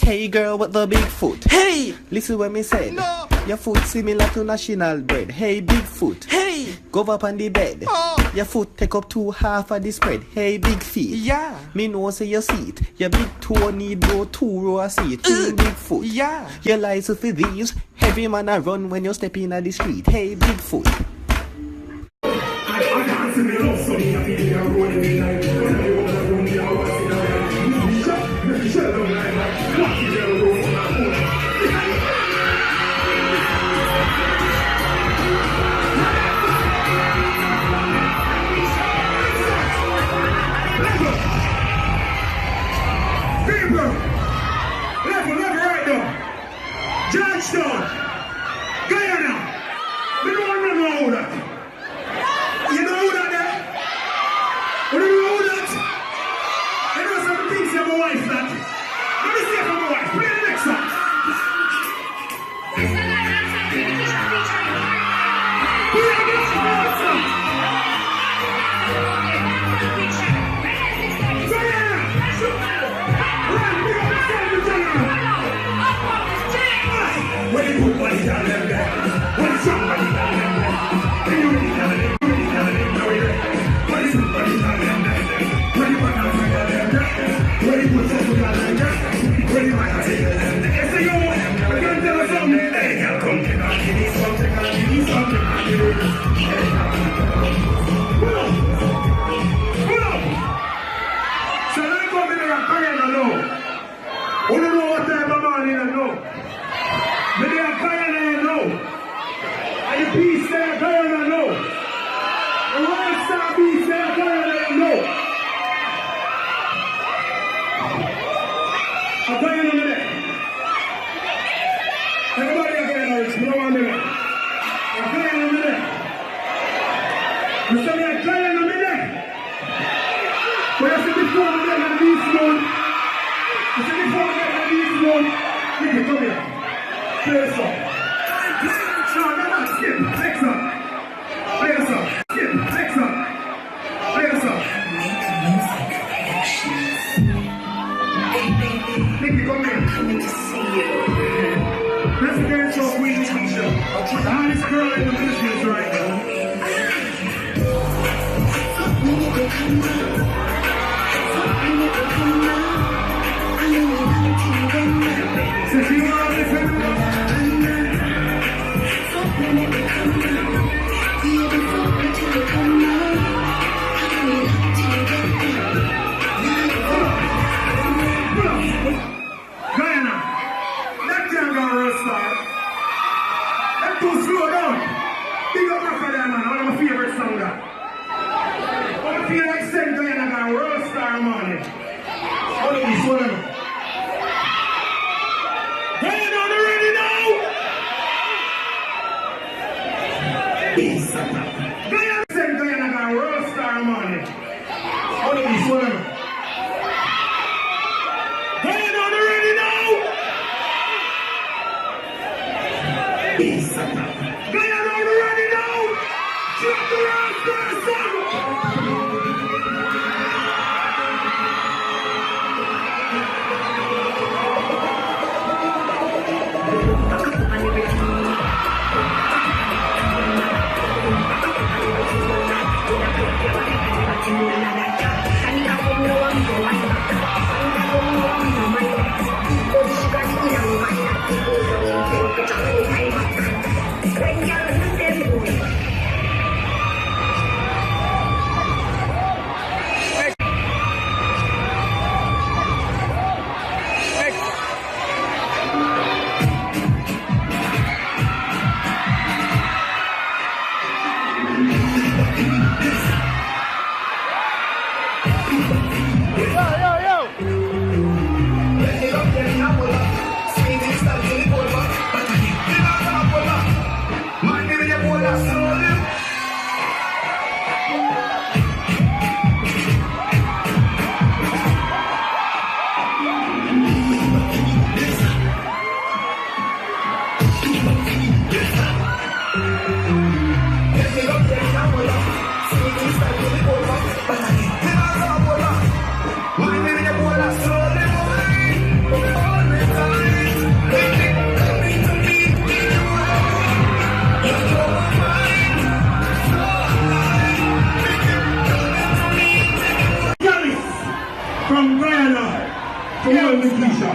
Hey girl with the big foot. Hey! Listen what me said. No! Your foot similar to national bread. Hey big foot. Hey! Go up on the bed. Oh! Your foot take up 2/2 of the spread. Hey big feet. Yeah! Me know say you see it. Your big toe need no 2 row of seat. Big foot. Yeah! Your license for these. Heavy man a run when you step in at the street. Hey big foot. Georgetown, Guyana, we don't know who that. You know who that there? You don't know who that? I know some things of my wife that. Let me see it from my wife. Play the next song. Play the next song. Guyana! Run, pick up the song to Guyana. When you put money down there, when somebody down there, when you really down there, when you put money down there, when you put down there, when you put something down there, when you might take it down there. Say yo, I can't tell us something. Hey, I'll come to that. Give me something, I'll give you something, I'll give you. Pull up. Pull up. So let me come in there and carry on know. Who don't know what type of man you know? But they are carrying on know. And the peace they are carrying on know. The one star peace they are carrying on know. I'm carrying on there. Everybody are carrying on this. No one there. I'm carrying on there. You say I'm carrying on there. But you see before we get on this road. You see before we get on this road. Nigga, come here. Play a song. No, skip. Next song. Play a song. Skip. Next song. Play a song. Nicky, come here. Coming to see you. Let's dance off Queen Show. The hottest girl in the business right now. Since you are listening to Guyana, that can't go real star. That too slow down. Big up for that man, one of my favorite songs. I feel like saying Guyana got a real star money. What are you saying? Guyana, are you ready now? Guyana said Guyana got a real star money. What are you saying? Guyana, are you ready now? Guyana, are you ready now? Drop the real star song. Keisha.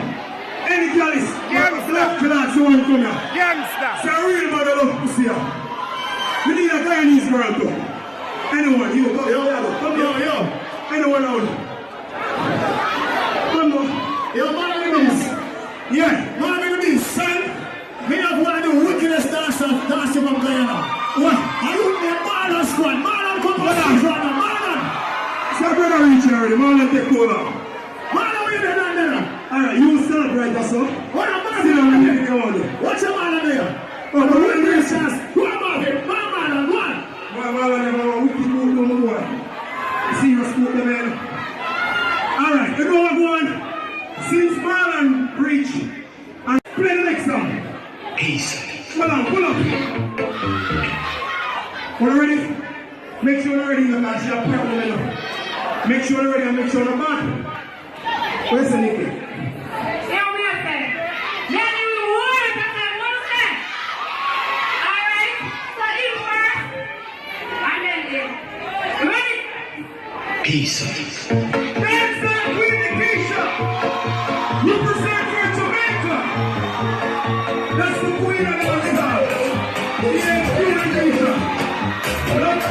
Any girl is black class, you want to come here. Youngster. It's a real man that love pussy here. We need a Guyanese girl too. Anyone, you go. Yo. Anyone out? Come on. Yo, man, with this. Yeah, man, with this, son. Me have one of the wickedest dancers from Guyana. What? Are you the Marlon squad? Marlon, come on, Marlon. So I'm gonna reach here already. Marlon, take over. Marlon, what you doing there? Alright, you celebrate us up. What am I doing? What's your Marlon there? Oh, but what is this? Who am I? Marlon, what? Marlon, we keep moving on the boy. Serious foot, man. Alright, you know what, one? Since Marlon preach and play the next song. Peace. Pull up. Are you ready? Make sure you're ready, man. She's a problem. Make sure you're ready and make sure you're bad. Where's the naked? Peace. Dance that Queen Keisha. Represent for Jamaica. That's the Queen of the house. Yes, Queen Keisha. Let's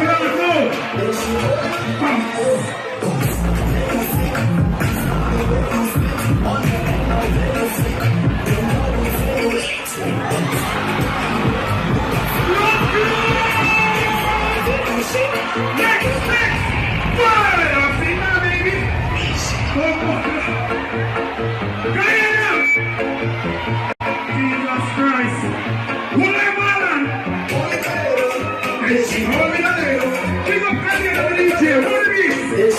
Jesus Christ. Hold on, Marlon. Hold me on. Pick up the DJ. What is this?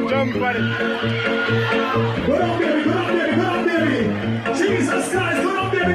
Jump buddy. Go on, baby. Jesus Christ, go on, baby.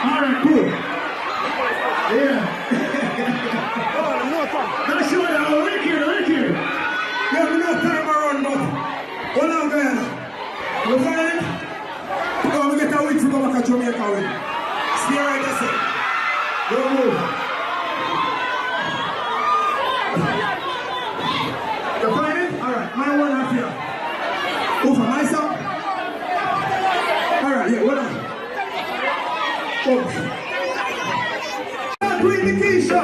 Alright, cool. Yeah. Let me show you how we're here. Yeah, we no time around, but hold on, Guyana. You find it? Oh, we get a week to go back to Jamaica with. Stay right there, sir. Don't move. You find it? Alright, my one half here. Oh, for myself? Alright, yeah, hold on. Oh. Queen Nikisha,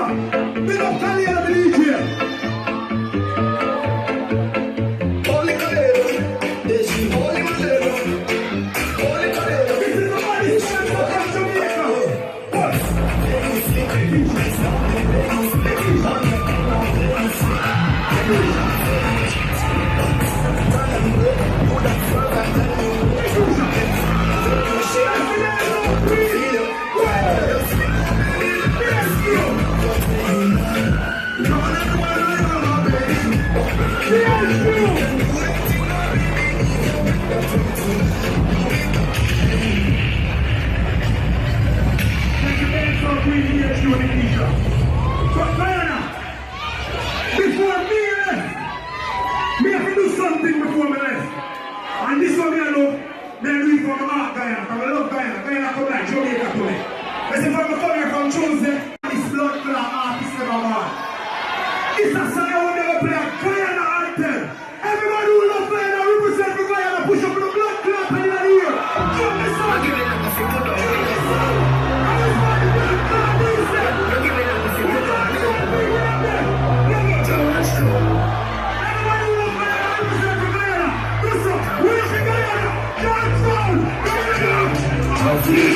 big up Kali and the DJ. Holy Calero, this is Holy Calero. Holy Calero, this is the money stand for Jamaica. What? Before me left, me have to do something before me left. And this one me I know, me I do it for my heart, Guyana. Because I love Guyana. Guyana come like Jamaica to me. I say from the come here from Tuesday, this blood clot artist never man. It's a song I will never play a Guyana anthem. Everybody who love Guyana represent for Guyana, push up the blood clot in the ear. Jump the song.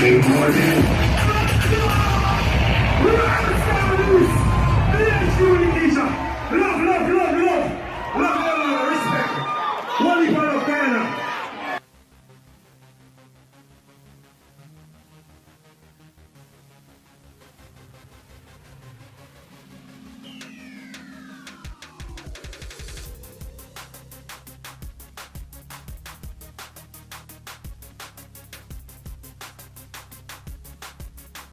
More than